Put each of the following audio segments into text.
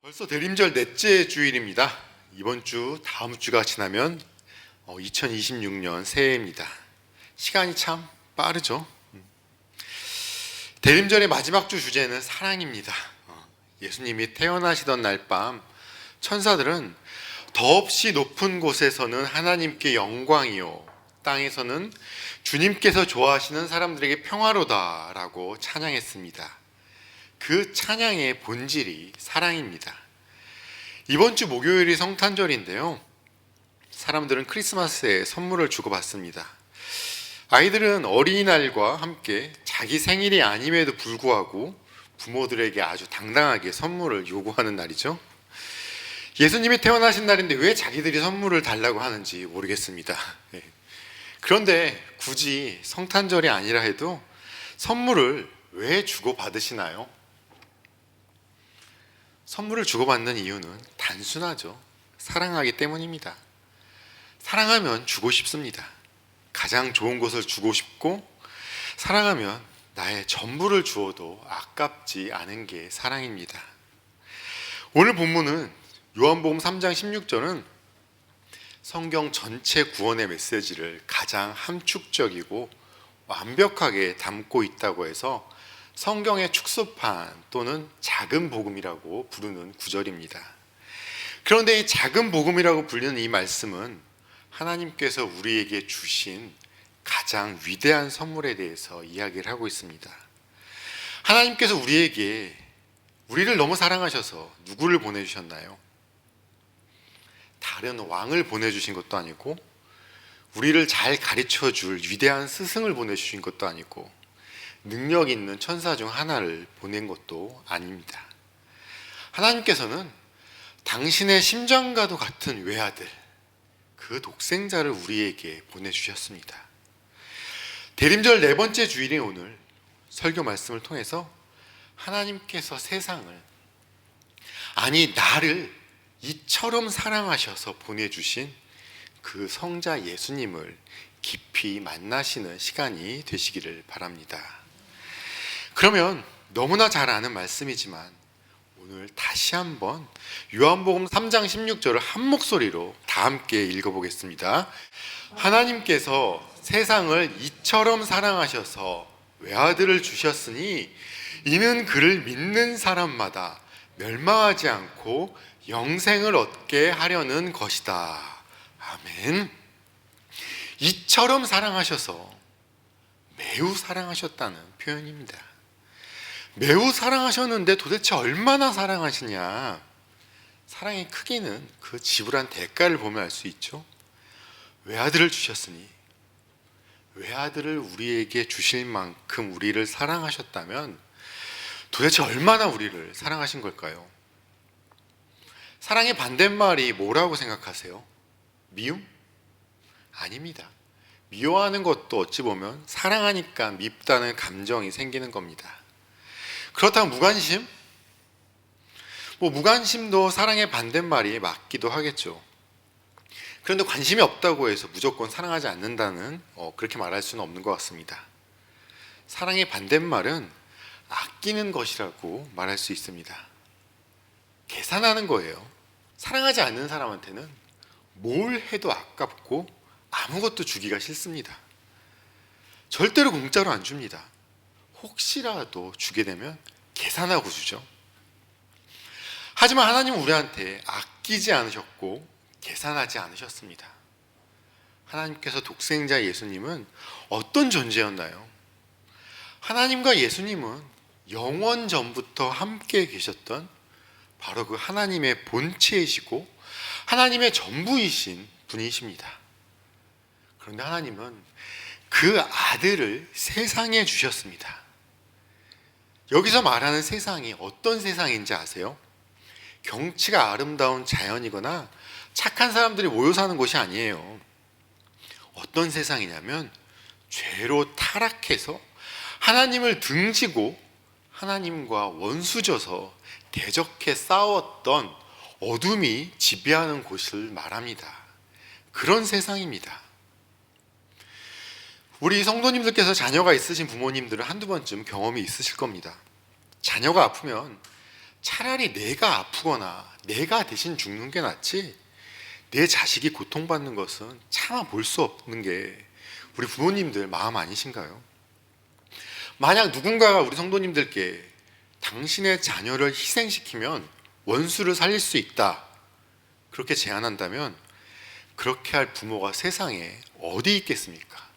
벌써 대림절 넷째 주일입니다. 이번 주, 다음 주가 지나면 2026년 새해입니다. 시간이 참 빠르죠. 대림절의 마지막 주 주제는 사랑입니다. 예수님이 태어나시던 날 밤 천사들은 더없이 높은 곳에서는 하나님께 영광이요, 땅에서는 주님께서 좋아하시는 사람들에게 평화로다라고 찬양했습니다. 그 찬양의 본질이 사랑입니다. 이번 주 목요일이 성탄절인데요, 사람들은 크리스마스에 선물을 주고받습니다. 아이들은 어린이날과 함께 자기 생일이 아님에도 불구하고 부모들에게 아주 당당하게 선물을 요구하는 날이죠. 예수님이 태어나신 날인데 왜 자기들이 선물을 달라고 하는지 모르겠습니다. 그런데 굳이 성탄절이 아니라 해도 선물을 왜 주고받으시나요? 선물을 주고받는 이유는 단순하죠. 사랑하기 때문입니다. 사랑하면 주고 싶습니다. 가장 좋은 것을 주고 싶고, 사랑하면 나의 전부를 주어도 아깝지 않은 게 사랑입니다. 오늘 본문은 요한복음 3장 16절은 성경 전체 구원의 메시지를 가장 함축적이고 완벽하게 담고 있다고 해서 성경의 축소판 또는 작은 복음이라고 부르는 구절입니다. 그런데 이 작은 복음이라고 불리는 이 말씀은 하나님께서 우리에게 주신 가장 위대한 선물에 대해서 이야기를 하고 있습니다. 하나님께서 우리를 너무 사랑하셔서 누구를 보내주셨나요? 다른 왕을 보내주신 것도 아니고, 우리를 잘 가르쳐줄 위대한 스승을 보내주신 것도 아니고, 능력 있는 천사 중 하나를 보낸 것도 아닙니다. 하나님께서는 당신의 심장과도 같은 외아들, 그 독생자를 우리에게 보내주셨습니다. 대림절 네 번째 주일인 오늘 설교 말씀을 통해서 하나님께서 세상을, 아니 나를 이처럼 사랑하셔서 보내주신 그 성자 예수님을 깊이 만나시는 시간이 되시기를 바랍니다. 그러면 너무나 잘 아는 말씀이지만 오늘 다시 한번 요한복음 3장 16절을 한 목소리로 다 함께 읽어보겠습니다. 하나님께서 세상을 이처럼 사랑하셔서 외아들을 주셨으니 이는 그를 믿는 사람마다 멸망하지 않고 영생을 얻게 하려는 것이다. 아멘. 이처럼 사랑하셔서 매우 사랑하셨다는 표현입니다. 매우 사랑하셨는데 도대체 얼마나 사랑하시냐? 사랑의 크기는 그 지불한 대가를 보면 알 수 있죠. 외아들을 주셨으니, 외아들을 우리에게 주실 만큼 우리를 사랑하셨다면 도대체 얼마나 우리를 사랑하신 걸까요? 사랑의 반대말이 뭐라고 생각하세요? 미움? 아닙니다. 미워하는 것도 어찌 보면 사랑하니까 밉다는 감정이 생기는 겁니다. 그렇다면 무관심? 무관심도 사랑의 반대말이 맞기도 하겠죠. 그런데 관심이 없다고 해서 무조건 사랑하지 않는다는, 그렇게 말할 수는 없는 것 같습니다. 사랑의 반대말은 아끼는 것이라고 말할 수 있습니다. 계산하는 거예요. 사랑하지 않는 사람한테는 뭘 해도 아깝고 아무것도 주기가 싫습니다. 절대로 공짜로 안 줍니다. 혹시라도 주게 되면 계산하고 주죠. 하지만 하나님은 우리한테 아끼지 않으셨고 계산하지 않으셨습니다. 하나님께서 독생자 예수님은 어떤 존재였나요? 하나님과 예수님은 영원 전부터 함께 계셨던 바로 그 하나님의 본체이시고 하나님의 전부이신 분이십니다. 그런데 하나님은 그 아들을 세상에 주셨습니다. 여기서 말하는 세상이 어떤 세상인지 아세요? 경치가 아름다운 자연이거나 착한 사람들이 모여 사는 곳이 아니에요. 어떤 세상이냐면 죄로 타락해서 하나님을 등지고 하나님과 원수져서 대적해 싸웠던 어둠이 지배하는 곳을 말합니다. 그런 세상입니다. 우리 성도님들께서 자녀가 있으신 부모님들은 한두 번쯤 경험이 있으실 겁니다. 자녀가 아프면 차라리 내가 아프거나 내가 대신 죽는 게 낫지 내 자식이 고통받는 것은 차마 볼 수 없는 게 우리 부모님들 마음 아니신가요? 만약 누군가가 우리 성도님들께 당신의 자녀를 희생시키면 원수를 살릴 수 있다 그렇게 제안한다면 그렇게 할 부모가 세상에 어디 있겠습니까?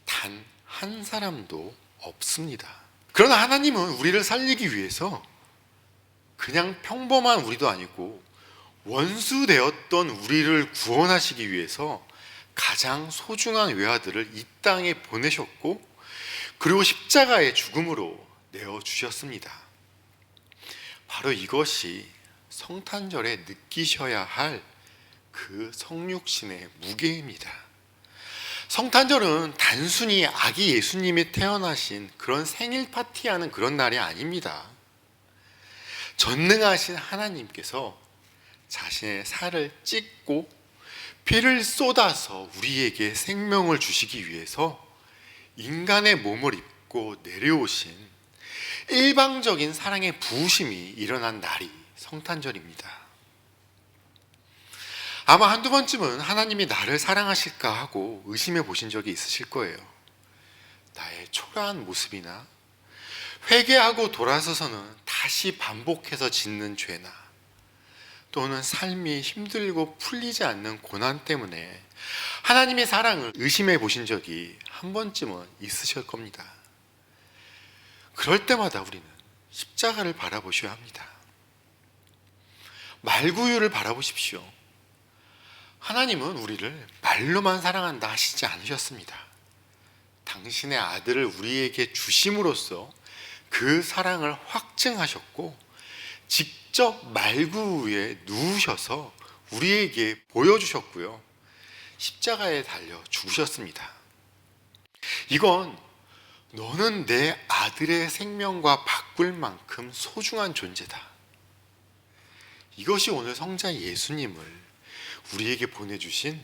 단 한 사람도 없습니다. 그러나 하나님은 우리를 살리기 위해서 그냥 평범한 우리도 아니고 원수 되었던 우리를 구원하시기 위해서 가장 소중한 외아들을 이 땅에 보내셨고 그리고 십자가의 죽음으로 내어주셨습니다. 바로 이것이 성탄절에 느끼셔야 할 그 성육신의 무게입니다. 성탄절은 단순히 아기 예수님이 태어나신 그런 생일 파티하는 그런 날이 아닙니다. 전능하신 하나님께서 자신의 살을 찢고 피를 쏟아서 우리에게 생명을 주시기 위해서 인간의 몸을 입고 내려오신 일방적인 사랑의 부으심이 일어난 날이 성탄절입니다. 아마 한두 번쯤은 하나님이 나를 사랑하실까 하고 의심해 보신 적이 있으실 거예요. 나의 초라한 모습이나 회개하고 돌아서서는 다시 반복해서 짓는 죄나 또는 삶이 힘들고 풀리지 않는 고난 때문에 하나님의 사랑을 의심해 보신 적이 한 번쯤은 있으실 겁니다. 그럴 때마다 우리는 십자가를 바라보셔야 합니다. 말구유를 바라보십시오. 하나님은 우리를 말로만 사랑한다 하시지 않으셨습니다. 당신의 아들을 우리에게 주심으로써 그 사랑을 확증하셨고 직접 말구유에 누우셔서 우리에게 보여주셨고요. 십자가에 달려 죽으셨습니다. 이건 너는 내 아들의 생명과 바꿀 만큼 소중한 존재다. 이것이 오늘 성자 예수님을 우리에게 보내주신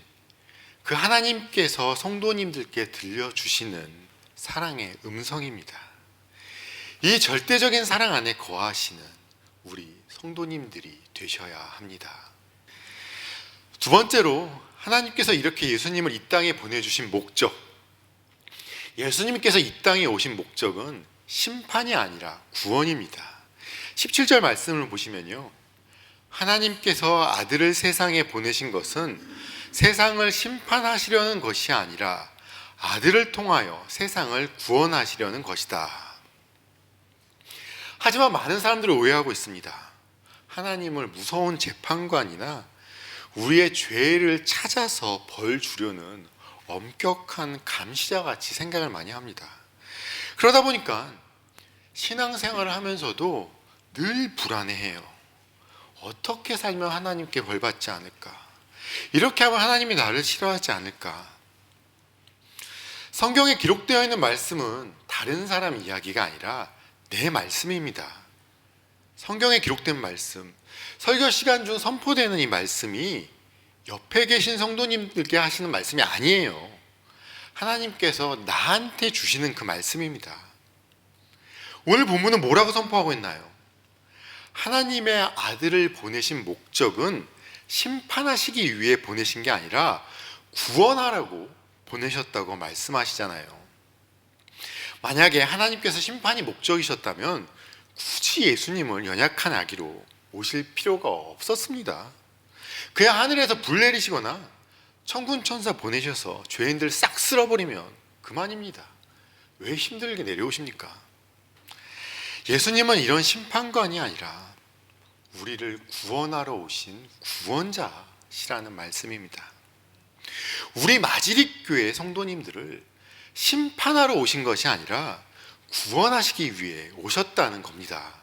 그 하나님께서 성도님들께 들려주시는 사랑의 음성입니다. 이 절대적인 사랑 안에 거하시는 우리 성도님들이 되셔야 합니다. 두 번째로 하나님께서 이렇게 예수님을 이 땅에 보내주신 목적, 예수님께서 이 땅에 오신 목적은 심판이 아니라 구원입니다. 17절 말씀을 보시면요, 하나님께서 아들을 세상에 보내신 것은 세상을 심판하시려는 것이 아니라 아들을 통하여 세상을 구원하시려는 것이다. 하지만 많은 사람들이 오해하고 있습니다. 하나님을 무서운 재판관이나 우리의 죄를 찾아서 벌 주려는 엄격한 감시자 같이 생각을 많이 합니다. 그러다 보니까 신앙생활을 하면서도 늘 불안해해요. 어떻게 살면 하나님께 벌 받지 않을까? 이렇게 하면 하나님이 나를 싫어하지 않을까? 성경에 기록되어 있는 말씀은 다른 사람 이야기가 아니라 내 말씀입니다. 성경에 기록된 말씀, 설교 시간 중 선포되는 이 말씀이 옆에 계신 성도님들께 하시는 말씀이 아니에요. 하나님께서 나한테 주시는 그 말씀입니다. 오늘 본문은 뭐라고 선포하고 있나요? 하나님의 아들을 보내신 목적은 심판하시기 위해 보내신 게 아니라 구원하라고 보내셨다고 말씀하시잖아요. 만약에 하나님께서 심판이 목적이셨다면 굳이 예수님을 연약한 아기로 오실 필요가 없었습니다. 그냥 하늘에서 불 내리시거나 천군 천사 보내셔서 죄인들 싹 쓸어버리면 그만입니다. 왜 힘들게 내려오십니까? 예수님은 이런 심판관이 아니라 우리를 구원하러 오신 구원자시라는 말씀입니다. 우리 마지릭교회 성도님들을 심판하러 오신 것이 아니라 구원하시기 위해 오셨다는 겁니다.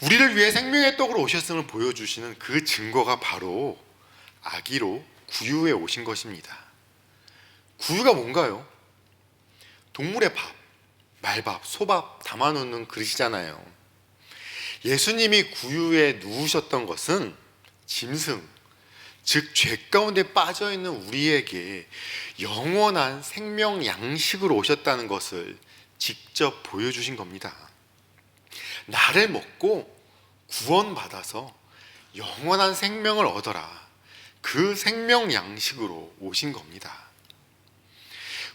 우리를 위해 생명의 떡으로 오셨음을 보여주시는 그 증거가 바로 아기로 구유에 오신 것입니다. 구유가 뭔가요? 동물의 밥, 말밥, 소밥 담아놓는 그릇이잖아요. 예수님이 구유에 누우셨던 것은 짐승, 즉 죄 가운데 빠져있는 우리에게 영원한 생명 양식으로 오셨다는 것을 직접 보여주신 겁니다. 나를 먹고 구원받아서 영원한 생명을 얻어라, 그 생명 양식으로 오신 겁니다.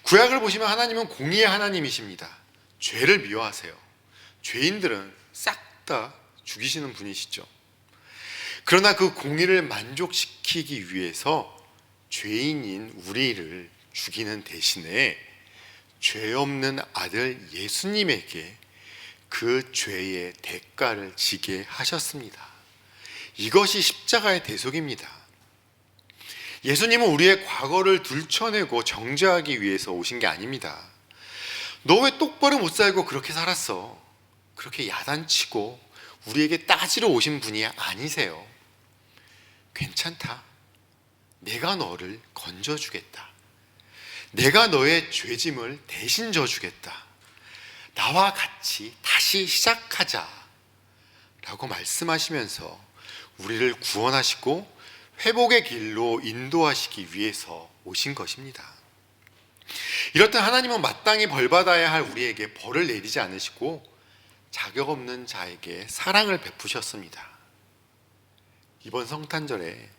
구약을 보시면 하나님은 공의의 하나님이십니다. 죄를 미워하세요. 죄인들은 싹 다 죽이시는 분이시죠. 그러나 그 공의를 만족시키기 위해서 죄인인 우리를 죽이는 대신에 죄 없는 아들 예수님에게 그 죄의 대가를 지게 하셨습니다. 이것이 십자가의 대속입니다. 예수님은 우리의 과거를 들춰내고 정죄하기 위해서 오신 게 아닙니다. 너 왜 똑바로 못 살고 그렇게 살았어? 그렇게 야단치고 우리에게 따지러 오신 분이 아니세요. 괜찮다. 내가 너를 건져주겠다. 내가 너의 죄짐을 대신 져주겠다. 나와 같이 다시 시작하자 라고 말씀하시면서 우리를 구원하시고 회복의 길로 인도하시기 위해서 오신 것입니다. 이렇듯 하나님은 마땅히 벌받아야 할 우리에게 벌을 내리지 않으시고 자격 없는 자에게 사랑을 베푸셨습니다. 이번 성탄절에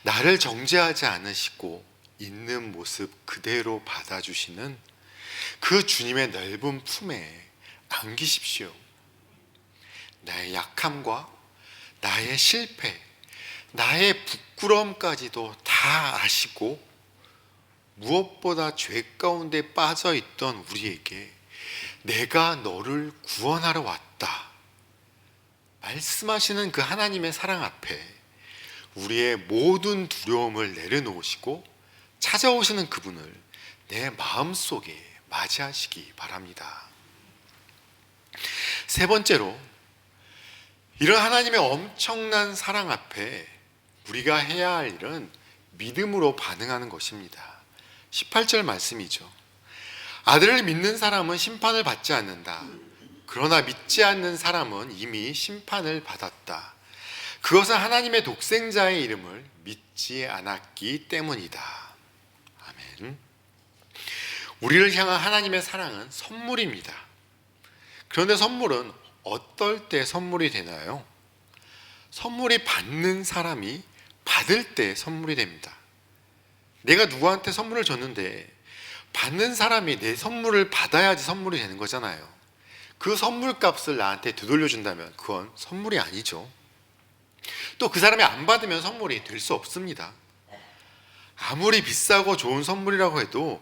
나를 정죄하지 않으시고 있는 모습 그대로 받아주시는 그 주님의 넓은 품에 안기십시오. 나의 약함과 나의 실패, 나의 부끄러움까지도 다 아시고 무엇보다 죄 가운데 빠져있던 우리에게 내가 너를 구원하러 왔다 말씀하시는 그 하나님의 사랑 앞에 우리의 모든 두려움을 내려놓으시고 찾아오시는 그분을 내 마음속에 맞이하시기 바랍니다. 세 번째로, 이런 하나님의 엄청난 사랑 앞에 우리가 해야 할 일은 믿음으로 반응하는 것입니다. 18절 말씀이죠. 아들을 믿는 사람은 심판을 받지 않는다. 그러나 믿지 않는 사람은 이미 심판을 받았다. 그것은 하나님의 독생자의 이름을 믿지 않았기 때문이다. 아멘. 우리를 향한 하나님의 사랑은 선물입니다. 그런데 선물은 어떨 때 선물이 되나요? 선물이 받는 사람이 받을 때 선물이 됩니다. 내가 누구한테 선물을 줬는데 받는 사람이 내 선물을 받아야지 선물이 되는 거잖아요. 그 선물 값을 나한테 되돌려준다면 그건 선물이 아니죠. 또 그 사람이 안 받으면 선물이 될 수 없습니다. 아무리 비싸고 좋은 선물이라고 해도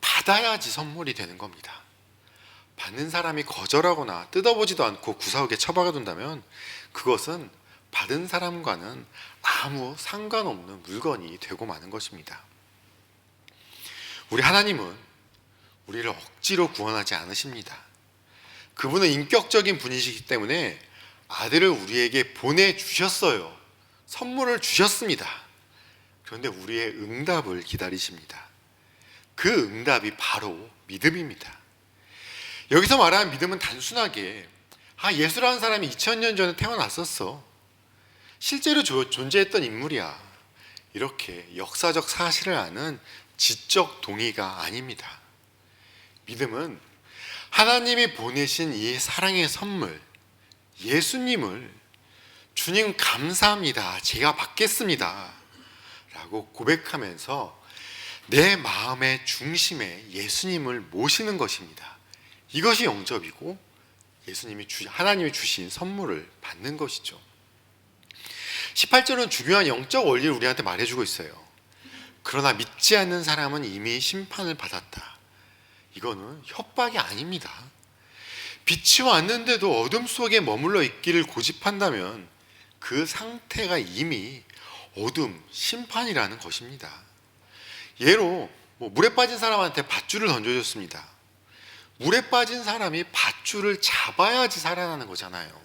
받아야지 선물이 되는 겁니다. 받는 사람이 거절하거나 뜯어보지도 않고 구석에 처박아둔다면 그것은 받은 사람과는 아무 상관없는 물건이 되고 마는 것입니다. 우리 하나님은 우리를 억지로 구원하지 않으십니다. 그분은 인격적인 분이시기 때문에 아들을 우리에게 보내주셨어요. 선물을 주셨습니다. 그런데 우리의 응답을 기다리십니다. 그 응답이 바로 믿음입니다. 여기서 말하는 믿음은 단순하게 예수라는 사람이 2000년 전에 태어났었어, 실제로 존재했던 인물이야, 이렇게 역사적 사실을 아는 지적 동의가 아닙니다. 믿음은 하나님이 보내신 이 사랑의 선물 예수님을 주님 감사합니다, 제가 받겠습니다 라고 고백하면서 내 마음의 중심에 예수님을 모시는 것입니다. 이것이 영접이고 하나님이 주신 선물을 받는 것이죠. 18절은 중요한 영적 원리를 우리한테 말해주고 있어요. 그러나 믿지 않는 사람은 이미 심판을 받았다. 이거는 협박이 아닙니다. 빛이 왔는데도 어둠 속에 머물러 있기를 고집한다면 그 상태가 이미 어둠, 심판이라는 것입니다. 예로 물에 빠진 사람한테 밧줄을 던져줬습니다. 물에 빠진 사람이 밧줄을 잡아야지 살아나는 거잖아요.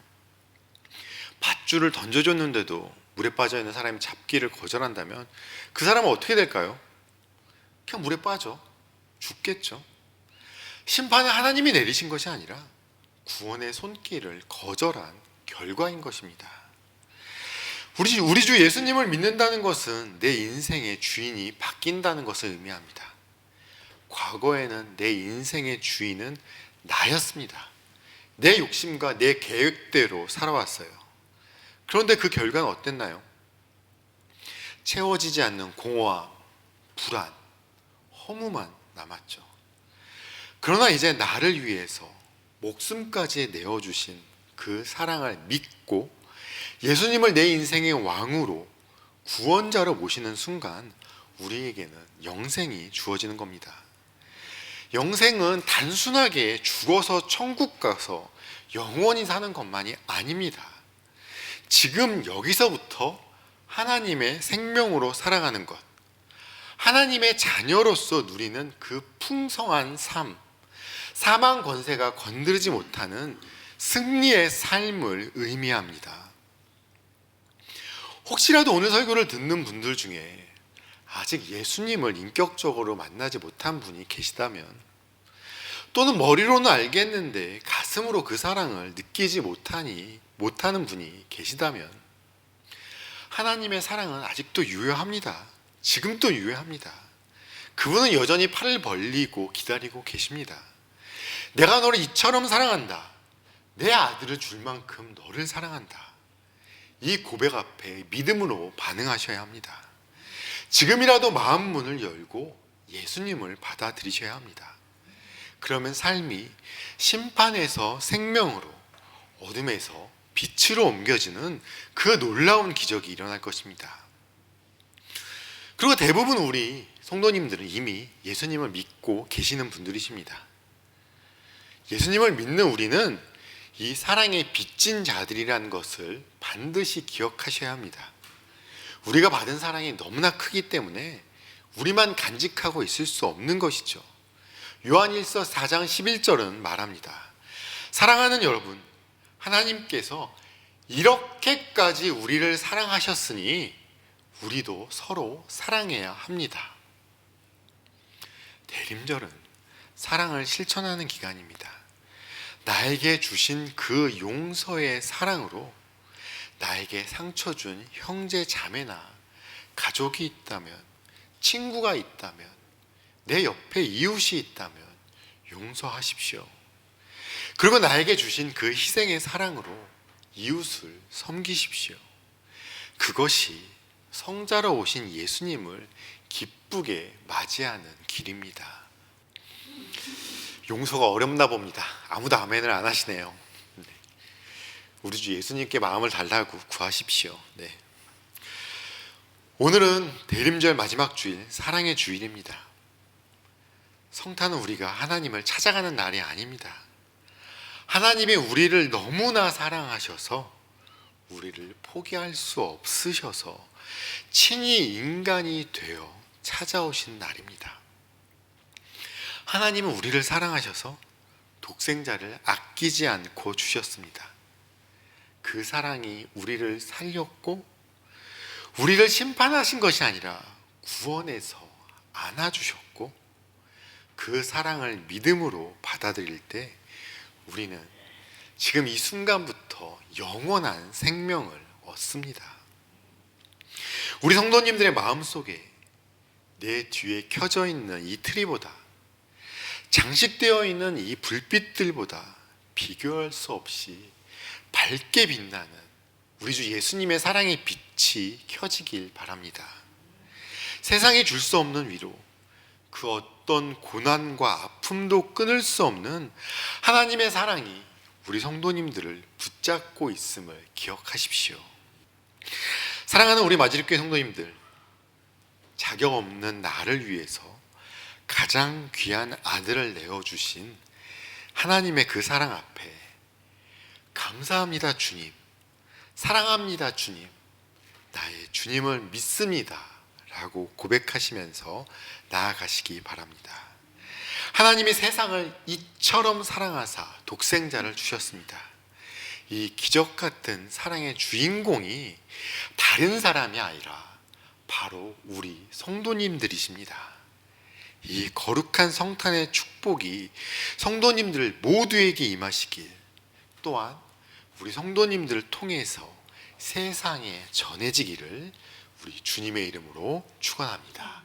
밧줄을 던져줬는데도 물에 빠져있는 사람이 잡기를 거절한다면 그 사람은 어떻게 될까요? 그냥 물에 빠져 죽겠죠. 심판은 하나님이 내리신 것이 아니라 구원의 손길을 거절한 결과인 것입니다. 우리 주 예수님을 믿는다는 것은 내 인생의 주인이 바뀐다는 것을 의미합니다. 과거에는 내 인생의 주인은 나였습니다. 내 욕심과 내 계획대로 살아왔어요. 그런데 그 결과는 어땠나요? 채워지지 않는 공허함, 불안, 허무만 남았죠. 그러나 이제 나를 위해서 목숨까지 내어주신 그 사랑을 믿고 예수님을 내 인생의 왕으로 구원자로 모시는 순간 우리에게는 영생이 주어지는 겁니다. 영생은 단순하게 죽어서 천국 가서 영원히 사는 것만이 아닙니다. 지금 여기서부터 하나님의 생명으로 살아가는 것, 하나님의 자녀로서 누리는 그 풍성한 삶, 사망 권세가 건드리지 못하는 승리의 삶을 의미합니다. 혹시라도 오늘 설교를 듣는 분들 중에 아직 예수님을 인격적으로 만나지 못한 분이 계시다면, 또는 머리로는 알겠는데 가슴으로 그 사랑을 느끼지 못하는 분이 계시다면, 하나님의 사랑은 아직도 유효합니다. 지금도 유효합니다. 그분은 여전히 팔을 벌리고 기다리고 계십니다. 내가 너를 이처럼 사랑한다. 내 아들을 줄 만큼 너를 사랑한다. 이 고백 앞에 믿음으로 반응하셔야 합니다. 지금이라도 마음 문을 열고 예수님을 받아들이셔야 합니다. 그러면 삶이 심판에서 생명으로, 어둠에서 빛으로 옮겨지는 그 놀라운 기적이 일어날 것입니다. 그리고 대부분 우리 성도님들은 이미 예수님을 믿고 계시는 분들이십니다. 예수님을 믿는 우리는 이 사랑에 빚진 자들이라는 것을 반드시 기억하셔야 합니다. 우리가 받은 사랑이 너무나 크기 때문에 우리만 간직하고 있을 수 없는 것이죠. 요한일서 4장 11절은 말합니다. 사랑하는 여러분, 하나님께서 이렇게까지 우리를 사랑하셨으니 우리도 서로 사랑해야 합니다. 대림절은 사랑을 실천하는 기간입니다. 나에게 주신 그 용서의 사랑으로 나에게 상처 준 형제 자매나 가족이 있다면, 친구가 있다면, 내 옆에 이웃이 있다면 용서하십시오. 그리고 나에게 주신 그 희생의 사랑으로 이웃을 섬기십시오. 그것이 성자로 오신 예수님을 기쁘게 맞이하는 길입니다. 용서가 어렵나 봅니다. 아무도 아멘을 안 하시네요. 우리 주 예수님께 마음을 달라고 구하십시오. 네. 오늘은 대림절 마지막 주일, 사랑의 주일입니다. 성탄은 우리가 하나님을 찾아가는 날이 아닙니다. 하나님이 우리를 너무나 사랑하셔서 우리를 포기할 수 없으셔서 친히 인간이 되어 찾아오신 날입니다. 하나님은 우리를 사랑하셔서 독생자를 아끼지 않고 주셨습니다. 그 사랑이 우리를 살렸고 우리를 심판하신 것이 아니라 구원해서 안아주셨고, 그 사랑을 믿음으로 받아들일 때 우리는 지금 이 순간부터 영원한 생명을 얻습니다. 우리 성도님들의 마음속에 내 뒤에 켜져 있는 이 트리보다, 장식되어 있는 이 불빛들보다 비교할 수 없이 밝게 빛나는 우리 주 예수님의 사랑의 빛이 켜지길 바랍니다. 세상이 줄 수 없는 위로, 그 어떤 고난과 아픔도 끊을 수 없는 하나님의 사랑이 우리 성도님들을 붙잡고 있음을 기억하십시오. 사랑하는 우리 마지립교회 성도님들, 자격 없는 나를 위해서 가장 귀한 아들을 내어주신 하나님의 그 사랑 앞에 감사합니다 주님, 사랑합니다 주님, 나의 주님을 믿습니다 라고 고백하시면서 나아가시기 바랍니다. 하나님이 세상을 이처럼 사랑하사 독생자를 주셨습니다. 이 기적 같은 사랑의 주인공이 다른 사람이 아니라 바로 우리 성도님들이십니다. 이 거룩한 성탄의 축복이 성도님들 모두에게 임하시길, 또한 우리 성도님들을 통해서 세상에 전해지기를 우리 주님의 이름으로 축원합니다.